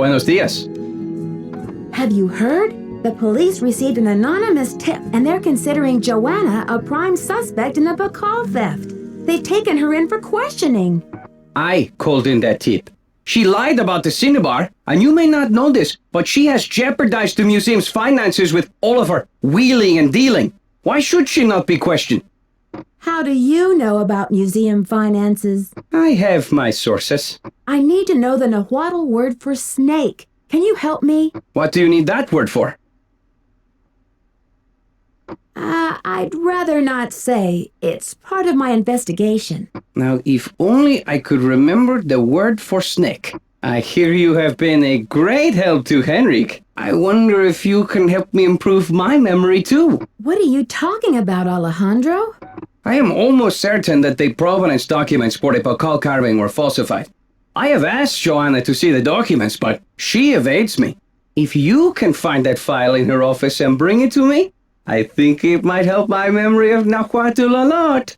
Buenos dias. Have you heard? The police received an anonymous tip and they're considering Joanna a prime suspect in the Bacall theft. They've taken her in for questioning. I called in that tip. She lied about the cinnabar, and you may not know this, but she has jeopardized the museum's finances with all of her wheeling and dealing. Why should she not be questioned? How do you know about museum finances? I have my sources. I need to know the Nahuatl word for snake. Can you help me? What do you need that word for? I'd rather not say. It's part of my investigation. Now, if only I could remember the word for snake. I hear you have been a great help to Henrik. I wonder if you can help me improve my memory too. What are you talking about, Alejandro? I am almost certain that the provenance documents for the Bacall carving were falsified. I have asked Joanna to see the documents, but she evades me. If you can find that file in her office and bring it to me, I think it might help my memory of Nahuatl a lot.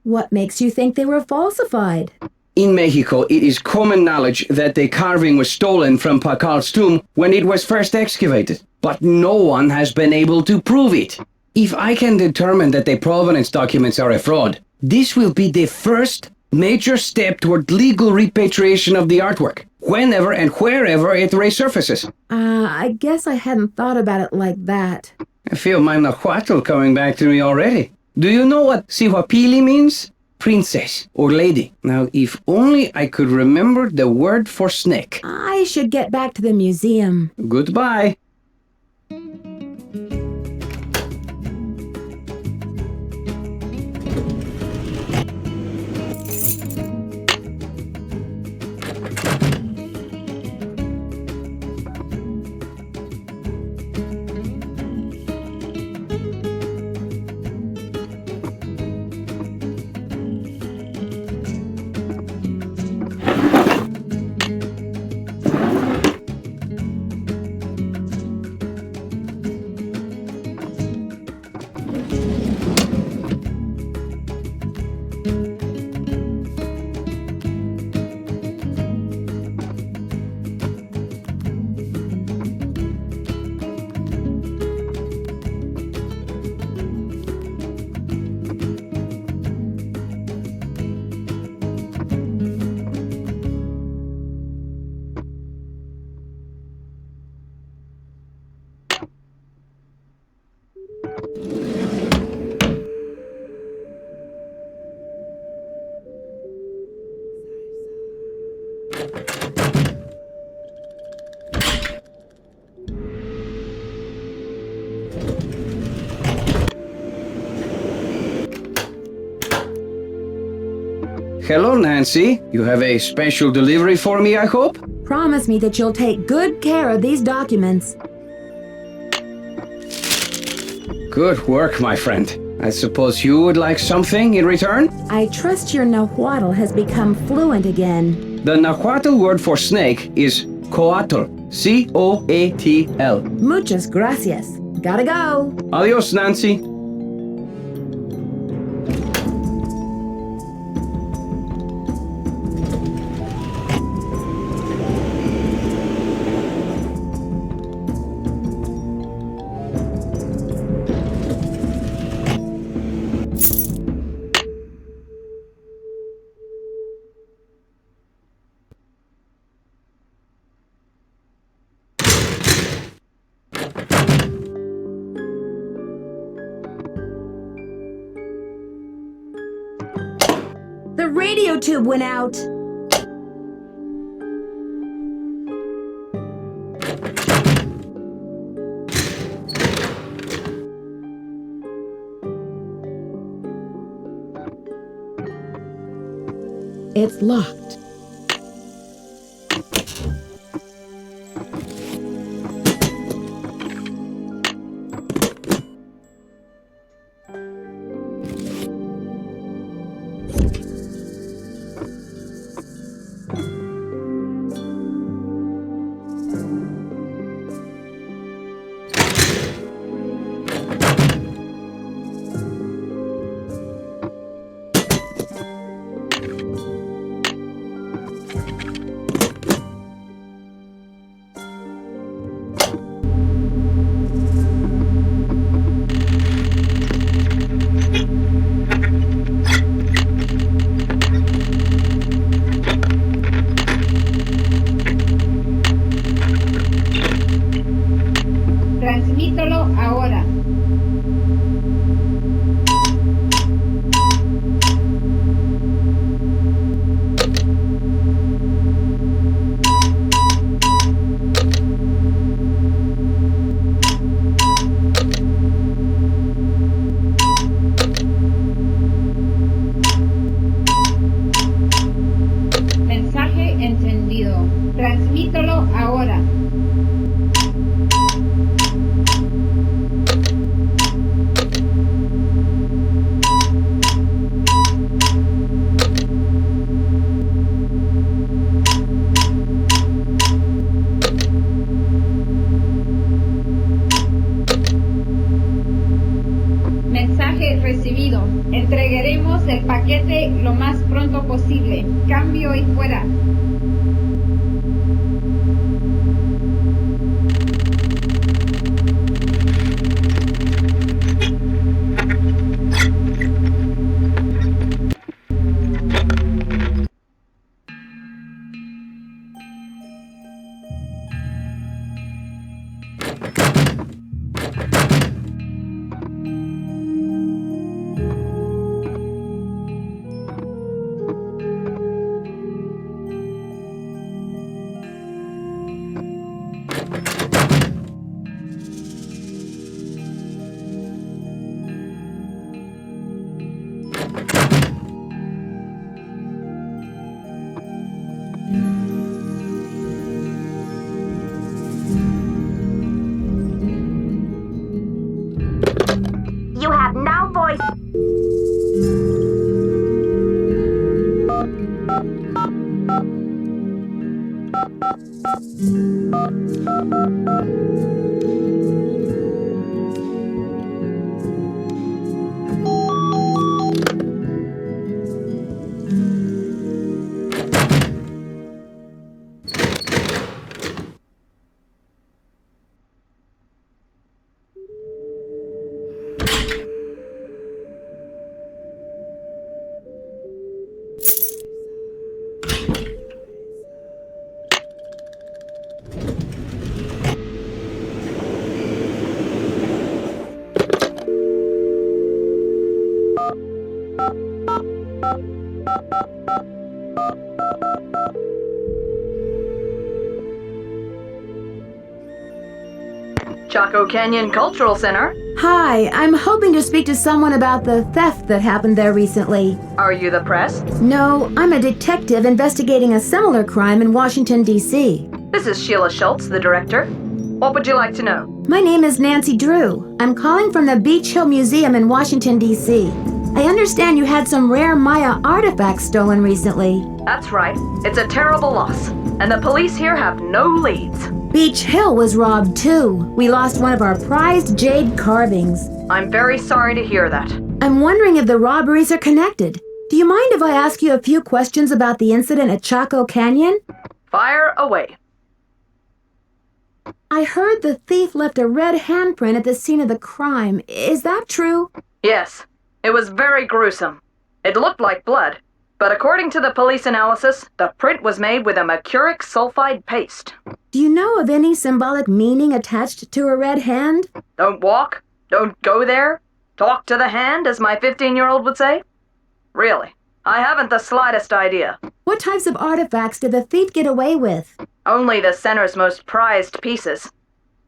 What makes you think they were falsified? In Mexico, it is common knowledge that the carving was stolen from Bacall's tomb when it was first excavated, but no one has been able to prove it. If I can determine that the provenance documents are a fraud, this will be the first major step toward legal repatriation of the artwork, whenever and wherever it resurfaces. I guess I hadn't thought about it like that. I feel my Nahuatl coming back to me already. Do you know what Sihuapili means? Princess or lady. Now, if only I could remember the word for snake. I should get back to the museum. Goodbye. Hello, Nancy. You have a special delivery for me, I hope? Promise me that you'll take good care of these documents. Good work, my friend. I suppose you would like something in return? I trust your Nahuatl has become fluent again. The Nahuatl word for snake is coatl. C-O-A-T-L. Muchas gracias. Gotta go. Adios, Nancy. The radio tube went out. It's locked. lo más pronto posible. Cambio y fuera. You have no voice. Chaco Canyon Cultural Center. Hi, I'm hoping to speak to someone about the theft that happened there recently. Are you the press? No, I'm a detective investigating a similar crime in Washington, D.C. This is Sheila Schultz, the director. What would you like to know? My name is Nancy Drew. I'm calling from the Beach Hill Museum in Washington, D.C. I understand you had some rare Maya artifacts stolen recently. That's right. It's a terrible loss. And the police here have no leads. Beach Hill was robbed too. We lost one of our prized jade carvings. I'm very sorry to hear that. I'm wondering if the robberies are connected. Do you mind if I ask you a few questions about the incident at Chaco Canyon? Fire away. I heard the thief left a red handprint at the scene of the crime. Is that true? Yes. It was very gruesome. It looked like blood. But according to the police analysis, the print was made with a mercuric sulfide paste. Do you know of any symbolic meaning attached to a red hand? Don't walk, don't go there, talk to the hand, as my 15-year-old would say? Really, I haven't the slightest idea. What types of artifacts did the thief get away with? Only the center's most prized pieces.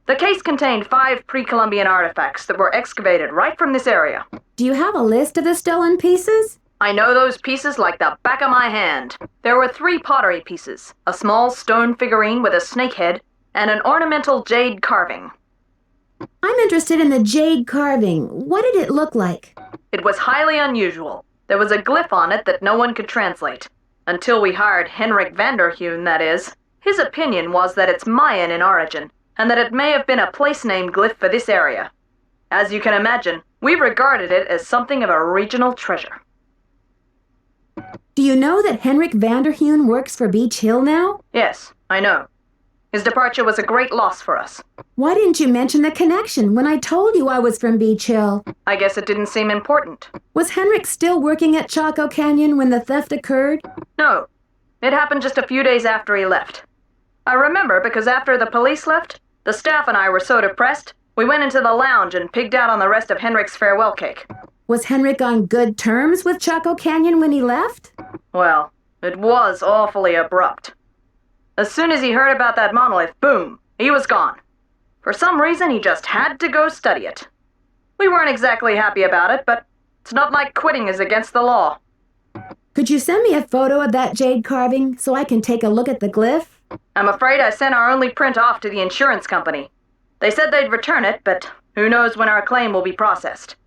The case contained 5 pre-Columbian artifacts that were excavated right from this area. Do you have a list of the stolen pieces? I know those pieces like the back of my hand. There were 3 pottery pieces, a small stone figurine with a snake head, and an ornamental jade carving. I'm interested in the jade carving. What did it look like? It was highly unusual. There was a glyph on it that no one could translate. Until we hired Henrik Vanderheun, that is. His opinion was that it's Mayan in origin, and that it may have been a place-name glyph for this area. As you can imagine, we regarded it as something of a regional treasure. Do you know that Henrik Vanderheun works for Beach Hill now? Yes, I know. His departure was a great loss for us. Why didn't you mention the connection when I told you I was from Beach Hill? I guess it didn't seem important. Was Henrik still working at Chaco Canyon when the theft occurred? No. It happened just a few days after he left. I remember because after the police left, the staff and I were so depressed, we went into the lounge and pigged out on the rest of Henrik's farewell cake. Was Henrik on good terms with Chaco Canyon when he left? Well, it was awfully abrupt. As soon as he heard about that monolith, boom, he was gone. For some reason, he just had to go study it. We weren't exactly happy about it, but it's not like quitting is against the law. Could you send me a photo of that jade carving so I can take a look at the glyph? I'm afraid I sent our only print off to the insurance company. They said they'd return it, but who knows when our claim will be processed.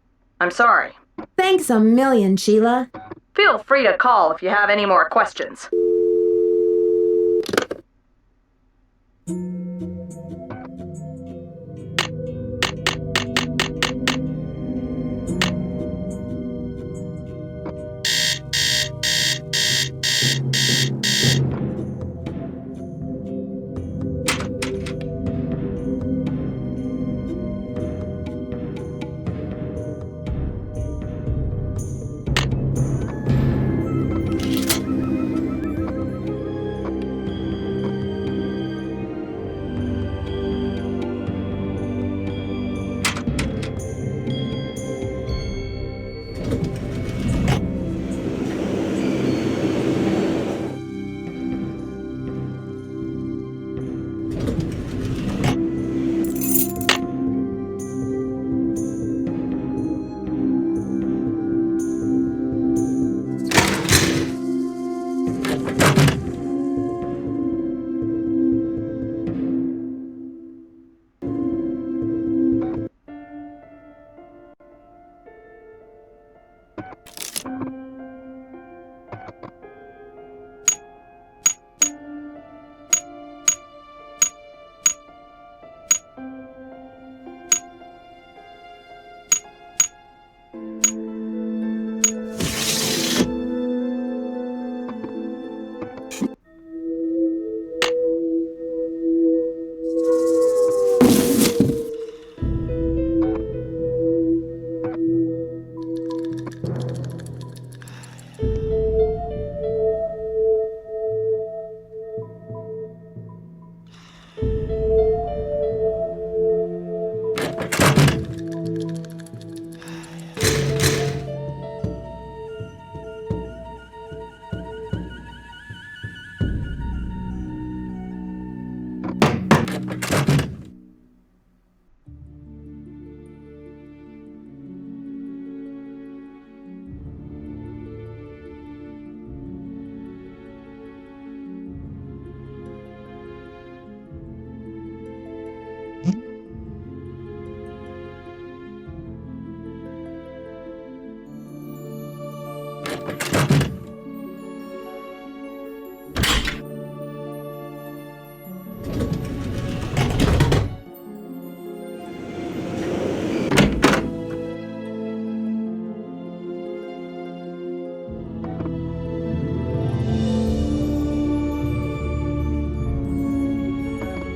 I'm sorry. Thanks a million, Sheila. Feel free to call if you have any more questions.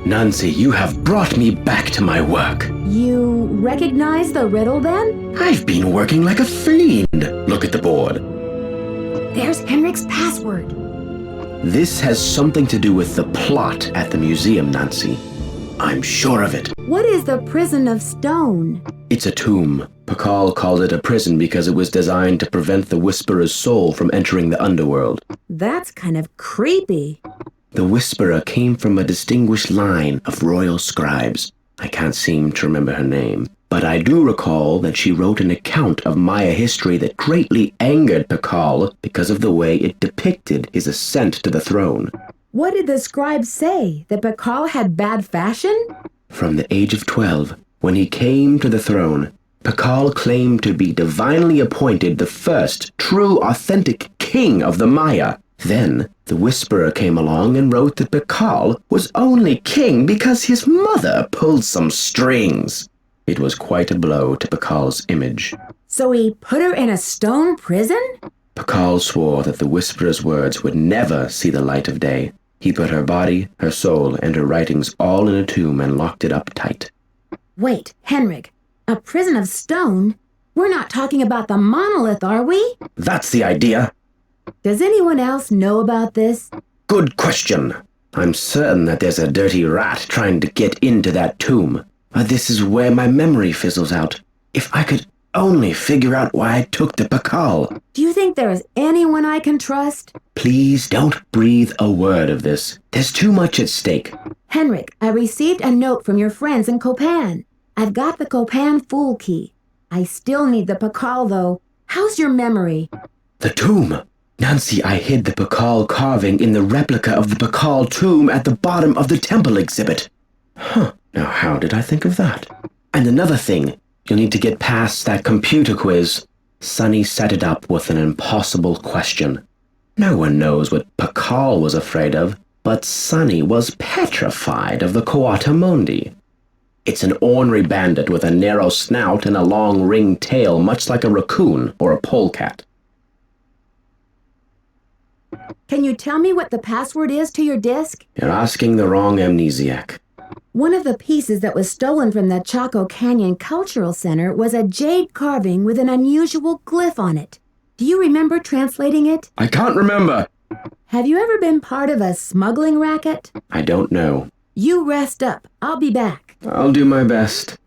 Nancy, you have brought me back to my work. You recognize the riddle then? I've been working like a fiend. Look at the board. There's Henrik's password. This has something to do with the plot at the museum, Nancy. I'm sure of it. What is the prison of stone? It's a tomb. Pakal called it a prison because it was designed to prevent the Whisperer's soul from entering the underworld. That's kind of creepy. The Whisperer came from a distinguished line of royal scribes. I can't seem to remember her name, but I do recall that she wrote an account of Maya history that greatly angered Pakal because of the way it depicted his ascent to the throne. What did the scribe say? That Pakal had bad fashion? From the age of 12, when he came to the throne, Pakal claimed to be divinely appointed the first true authentic king of the Maya. Then, the Whisperer came along and wrote that Pakal was only king because his mother pulled some strings. It was quite a blow to Pakal's image. So he put her in a stone prison? Pakal swore that the Whisperer's words would never see the light of day. He put her body, her soul, and her writings all in a tomb and locked it up tight. Wait, Henrik, a prison of stone? We're not talking about the monolith, are we? That's the idea. Does anyone else know about this? Good question. I'm certain that there's a dirty rat trying to get into that tomb. But this is where my memory fizzles out. If I could only figure out why I took the Pakal. Do you think there is anyone I can trust? Please don't breathe a word of this. There's too much at stake. Henrik, I received a note from your friends in Copan. I've got the Copan Fool Key. I still need the Pakal, though. How's your memory? The tomb. Nancy, I hid the Pakal carving in the replica of the Pakal tomb at the bottom of the temple exhibit. Now how did I think of that? And another thing, you'll need to get past that computer quiz. Sunny set it up with an impossible question. No one knows what Pakal was afraid of, but Sunny was petrified of the Coatamundi. It's an ornery bandit with a narrow snout and a long ringed tail, much like a raccoon or a polecat. Can you tell me what the password is to your disk? You're asking the wrong amnesiac. One of the pieces that was stolen from the Chaco Canyon Cultural Center was a jade carving with an unusual glyph on it. Do you remember translating it? I can't remember. Have you ever been part of a smuggling racket? I don't know. You rest up. I'll be back. I'll do my best.